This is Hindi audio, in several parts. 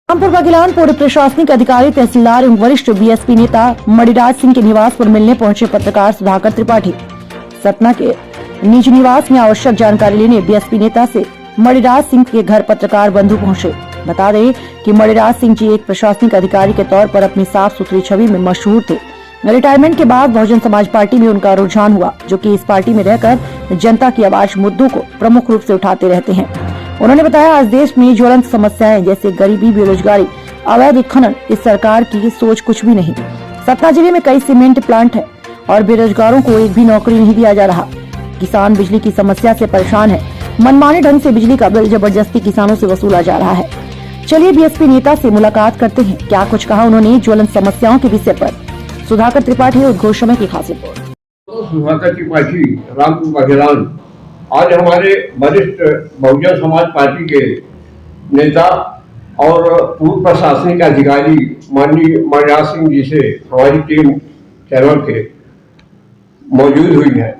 रामपुर बघेलान पूर्व प्रशासनिक अधिकारी तहसीलदार एवं वरिष्ठ बीएसपी नेता मणिराज सिंह के निवास पर मिलने पहुंचे पत्रकार सुधाकर त्रिपाठी। सतना के निज निवास में आवश्यक जानकारी लेने बीएसपी नेता से मणिराज सिंह के घर पत्रकार बंधु पहुंचे। बता दें कि मणिराज सिंह जी एक प्रशासनिक अधिकारी के तौर पर अपनी साफ सुथरी छवि में मशहूर थे। रिटायरमेंट के बाद बहुजन समाज पार्टी में उनका रुझान हुआ, जो कि इस पार्टी में रहकर जनता की आवाज मुद्दों को प्रमुख रूप से उठाते रहते हैं। उन्होंने बताया, आज देश में ज्वलंत समस्याएं जैसे गरीबी, बेरोजगारी, अवैध खनन इस सरकार की सोच कुछ भी नहीं। सतना जिले में कई सीमेंट प्लांट है और बेरोजगारों को एक भी नौकरी नहीं दिया जा रहा। किसान बिजली की समस्या से परेशान है। मनमाने ढंग से बिजली का बिल जबरदस्ती किसानों से वसूला जा रहा है। चलिए बीएसपी नेता से मुलाकात करते हैं, क्या कुछ कहा उन्होंने ज्वलंत समस्याओं के विषय पर। सुधाकर त्रिपाठी, उद्घोष समय की खास रिपोर्ट। सुधाकर त्रिपाठी, रामपुर बघेलान। आज हमारे वरिष्ठ बहुजन समाज पार्टी के नेता और पूर्व प्रशासनिक अधिकारी माननीय मणिराज सिंह जी से हमारी टीम चैनल के मौजूद हुई है।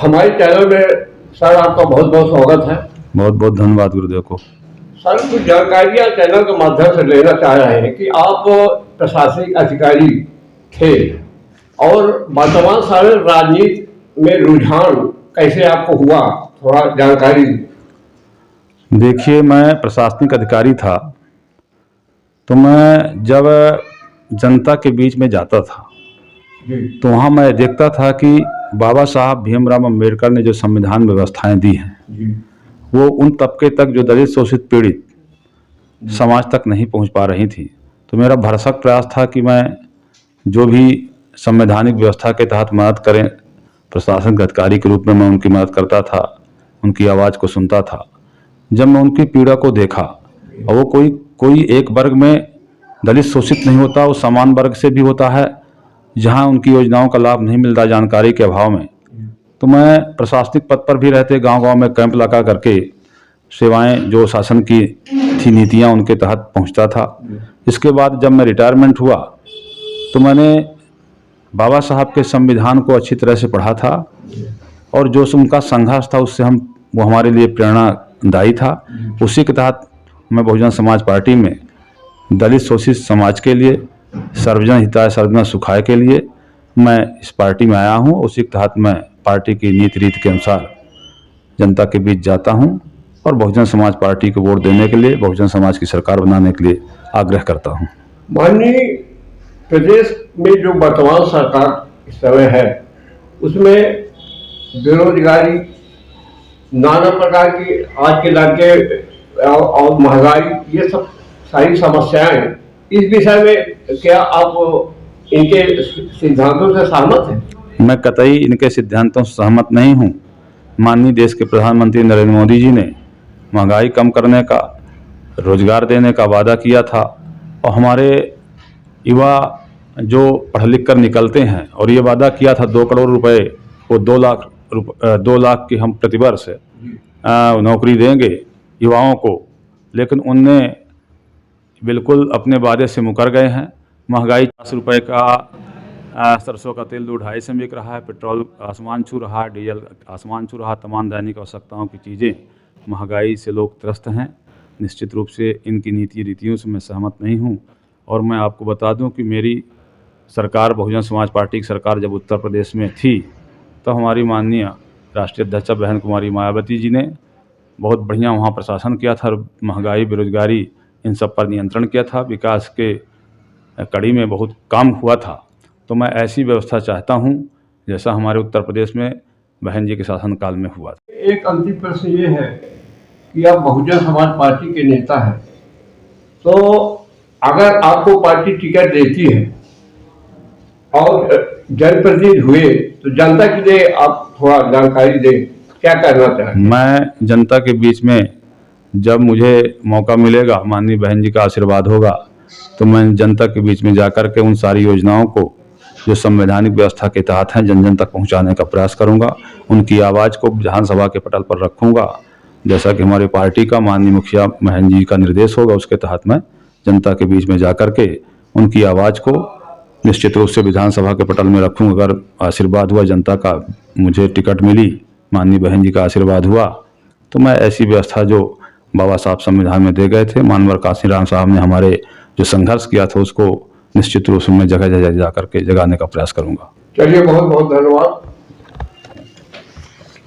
हमारे चैनल में सर आपका बहुत बहुत स्वागत है। बहुत बहुत धन्यवाद गुरुदेव को। सर, कुछ जानकारियाँ चैनल के माध्यम से लेना चाह रहे हैं कि आप प्रशासनिक अधिकारी थे और वर्तमान सारे राजनीति में रुझान कैसे आपको हुआ, थोड़ा जानकारी। देखिए, मैं प्रशासनिक अधिकारी था तो मैं जब जनता के बीच में जाता था तो वहाँ मैं देखता था कि बाबा साहब भीमराव अंबेडकर ने जो संविधान व्यवस्थाएं दी हैं वो उन तबके तक जो दलित शोषित पीड़ित समाज तक नहीं पहुँच पा रही थी। तो मेरा भरसक प्रयास था कि मैं जो भी संवैधानिक व्यवस्था के तहत मदद करें, प्रशासनिक अधिकारी के रूप में मैं उनकी मदद करता था, उनकी आवाज़ को सुनता था। जब मैं उनकी पीड़ा को देखा और वो कोई एक वर्ग में दलित शोषित नहीं होता, वो समान वर्ग से भी होता है जहां उनकी योजनाओं का लाभ नहीं मिलता जानकारी के अभाव में। तो मैं प्रशासनिक पद पर भी रहते गांव-गांव में कैंप लगा करके सेवाएं जो शासन की थी नीतियां उनके तहत पहुंचता था। इसके बाद जब मैं रिटायरमेंट हुआ तो मैंने बाबा साहब के संविधान को अच्छी तरह से पढ़ा था और जो उनका संघर्ष था उससे वो हमारे लिए प्रेरणादायी था। उसी के तहत मैं बहुजन समाज पार्टी में दलित शोषित समाज के लिए, सर्वजन हिताय सर्वजन सुखाय के लिए मैं इस पार्टी में आया हूं। उसी के तहत मैं पार्टी की नीति रीति के अनुसार जनता के बीच जाता हूं और बहुजन समाज पार्टी को वोट देने के लिए, बहुजन समाज की सरकार बनाने के लिए आग्रह करता हूं। माननीय प्रदेश में जो वर्तमान सरकार इस समय है उसमें बेरोजगारी, नाना प्रकार की आज के लड़के और महंगाई, ये सब सारी समस्याएं, इस विषय में क्या आप इनके सिद्धांतों से सहमत हैं? मैं कतई इनके सिद्धांतों से सहमत नहीं हूं। माननीय देश के प्रधानमंत्री नरेंद्र मोदी जी ने महंगाई कम करने का, रोजगार देने का वादा किया था और हमारे युवा जो पढ़ लिख कर निकलते हैं और ये वादा किया था 2 करोड़ रुपए को 2 लाख की हम प्रतिवर्ष नौकरी देंगे युवाओं को, लेकिन उनने बिल्कुल अपने वादे से मुकर गए हैं। महंगाई 50 रुपये का सरसों का तेल 2-2.5 से बिक रहा है, पेट्रोल आसमान छू रहा है, डीजल आसमान छू रहा है, तमाम दैनिक आवश्यकताओं की चीज़ें, महंगाई से लोग त्रस्त हैं। निश्चित रूप से इनकी नीति रीतियों से मैं सहमत नहीं हूं। और मैं आपको बता दूं कि मेरी सरकार, बहुजन समाज पार्टी की सरकार जब उत्तर प्रदेश में थी तो हमारी माननीय राष्ट्रीय अध्यक्ष बहन कुमारी मायावती जी ने बहुत बढ़िया वहाँ प्रशासन किया था। महंगाई, बेरोजगारी, इन सब पर नियंत्रण किया था। विकास के कड़ी में बहुत काम हुआ था। तो मैं ऐसी व्यवस्था चाहता हूँ जैसा हमारे उत्तर प्रदेश में बहन जी के शासनकाल में हुआ था। एक अंतिम प्रश्न ये है कि आप बहुजन समाज पार्टी के नेता हैं, तो अगर आपको पार्टी टिकट देती है और जनप्रतिनिधि हुए तो जनता के लिए आप थोड़ा जानकारी दें, क्या करना चाहें? मैं जनता के बीच में जब मुझे मौका मिलेगा, माननीय बहन जी का आशीर्वाद होगा, तो मैं जनता के बीच में जाकर के उन सारी योजनाओं को जो संवैधानिक व्यवस्था के तहत हैं जन जन तक पहुंचाने का प्रयास करूंगा। उनकी आवाज़ को विधानसभा के पटल पर रखूंगा, जैसा कि हमारी पार्टी का माननीय मुखिया बहन जी का निर्देश होगा। उसके तहत मैं जनता के बीच में जाकर के उनकी आवाज़ को निश्चित रूप से विधानसभा के पटल में रखूंगा। अगर आशीर्वाद हुआ जनता का, मुझे टिकट मिली, माननीय बहन जी का आशीर्वाद हुआ, तो मैं ऐसी व्यवस्था जो बाबा साहब संविधान में दे गए थे। मानवर काशीराम साहब ने हमारे जो संघर्ष किया था उसको निश्चित रूप से मैं जगह जगह जा करके जगाने का प्रयास करूंगा। चलिए, बहुत बहुत धन्यवाद।